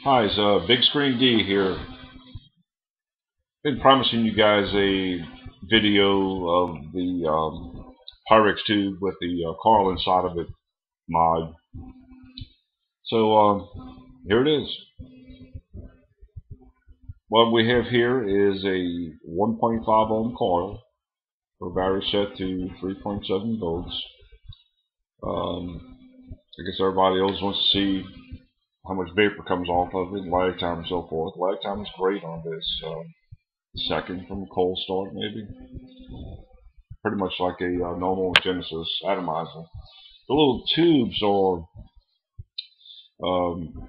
Hi, it's Big Screen D here. Been promising you guys a video of the Pyrex tube with the Carl inside of it mod. So here it is. What we have here is a 1.5 ohm coil for battery set to 3.7 volts. I guess everybody else wants to see how much vapor comes off of it, lag time and so forth. Lag time is great on this. Second from cold start maybe. Pretty much like a normal Genesis atomizer. The little tubes are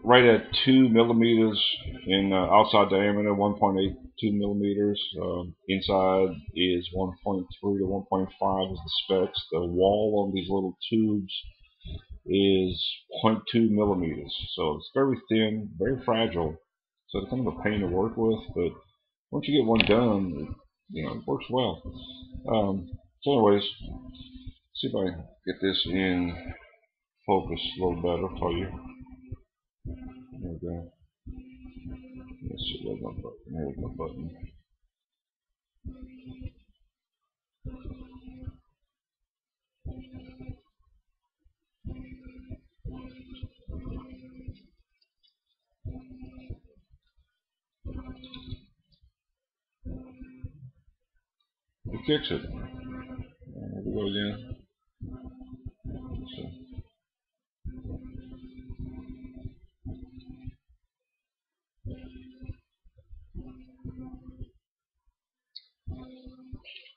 right at 2 millimeters in outside diameter, 1.82 millimeters. Inside is 1.3 to 1.5 is the specs. The wall on these little tubes is zero point 0.2 millimeters. So it's very thin, very fragile. So it's kind of a pain to work with, but once you get one done, it works well. So anyways, see if I can get this in focus a little better for you. There we go. Let's see, where's my button? There's my button. It fix it. There we go again.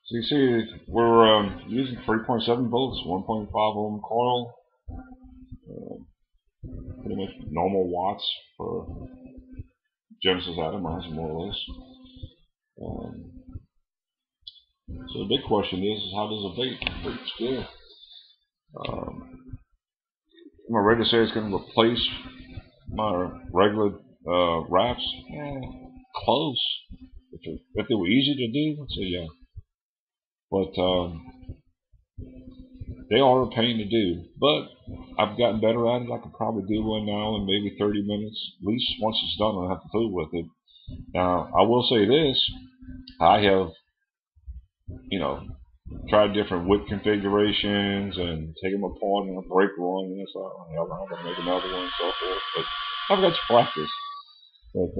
So you see, we're using 3.7 volts, 1.5 ohm coil, pretty much normal watts for Genesis atomizer, more or less. So the big question is how does it vape? Vape's good. Am I ready to say it's going to replace my regular wraps? Close. If they were easy to do, I'd say yeah. But they are a pain to do. But I've gotten better at it. I could probably do one now in maybe 30 minutes. At least once it's done, I'll have to fool with it. Now, I will say this. I have, tried different wick configurations and take them apart and break one. And it's like, oh, hell, I'm going to make another one and so forth. But I've got to practice. But it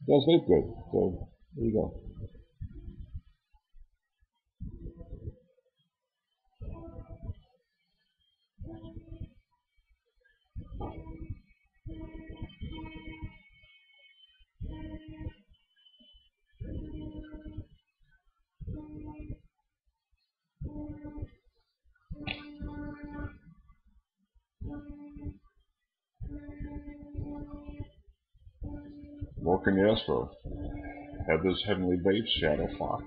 does look good. So there you go. Working the Espro. Had this Heavenly Vape Shadow Fox.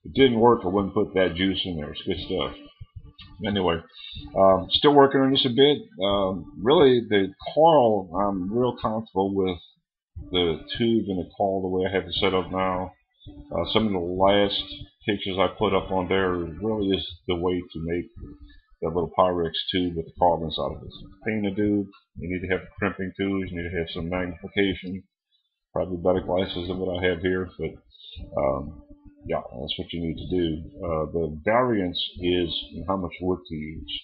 It didn't work. I wouldn't put that juice in there. It's good stuff. Anyway, still working on this a bit. Really, the coil, I'm real comfortable with the tube and the coil the way I have it set up now. Some of the last pictures I put up on there really is the way to make that little Pyrex tube with the coil inside of it. It's a pain to do. You need to have crimping tools. You need to have some magnification. Probably better glasses than what I have here, but yeah, that's what you need to do. The variance is in how much wood to use.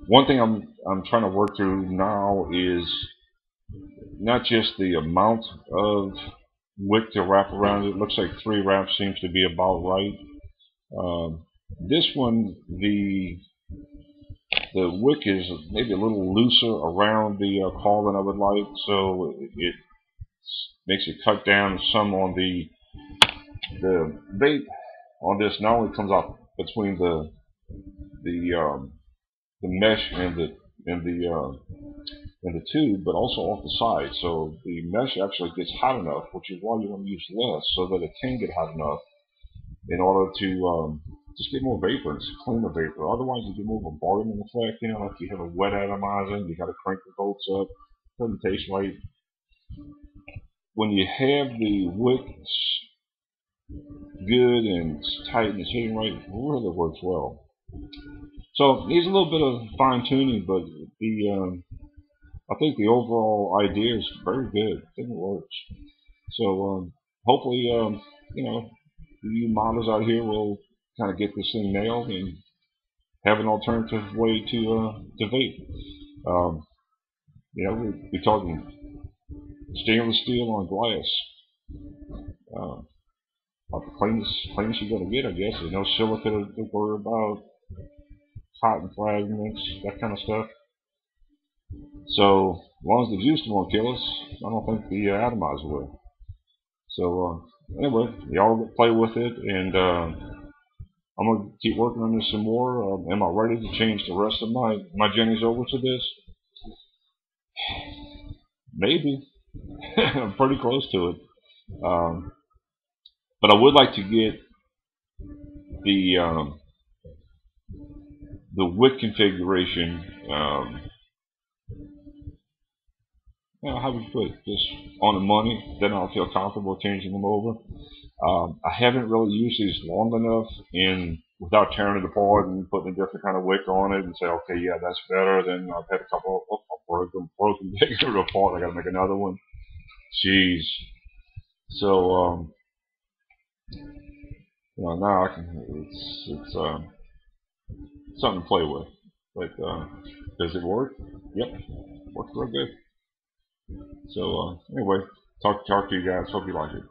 One thing I'm trying to work through now is not just the amount of wick to wrap around it. It looks like 3 wraps seems to be about right. This one, the wick is maybe a little looser around the coil than I would like, so it makes it cut down some on the vape on this. Not only comes out between the mesh and the tube, but also off the side. So the mesh actually gets hot enough, which is why you want to use less, so that it can get hot enough in order to just get more vapor and clean the vapor. Otherwise, you get more of a bargaining effect. Like you have a wet atomizer, you got to crank the volts up. Doesn't taste right. When you have the wick good and tight and it's hitting right, it really works well. So needs a little bit of fine tuning, but I think the overall idea is very good. I think it works. So hopefully, you know, you modders out here will kind of get this thing nailed and have an alternative way to vape. Um, we're talking stainless steel on glass. Uh, about the cleanest you're gonna get, I guess. There's no silica to worry about, cotton fragments, that kind of stuff. So as long as the juice won't kill us, I don't think the atomizer will. So anyway, y'all play with it, and I'm gonna keep working on this some more. Am I ready to change the rest of my Jennies over to this? Maybe. I'm pretty close to it. Um, but I would like to get the the wick configuration. How would you put it? Just on the money. Then I'll feel comfortable changing them over. I haven't really used these long enough in without tearing it apart and putting a different kind of wick on it and say, okay, yeah, that's better. Then I've had a couple of broken taken it apart. I got to make another one. Jeez. So now I can. It's something to play with. But does it work? Yep, works real good. So anyway, talk to you guys. Hope you like it.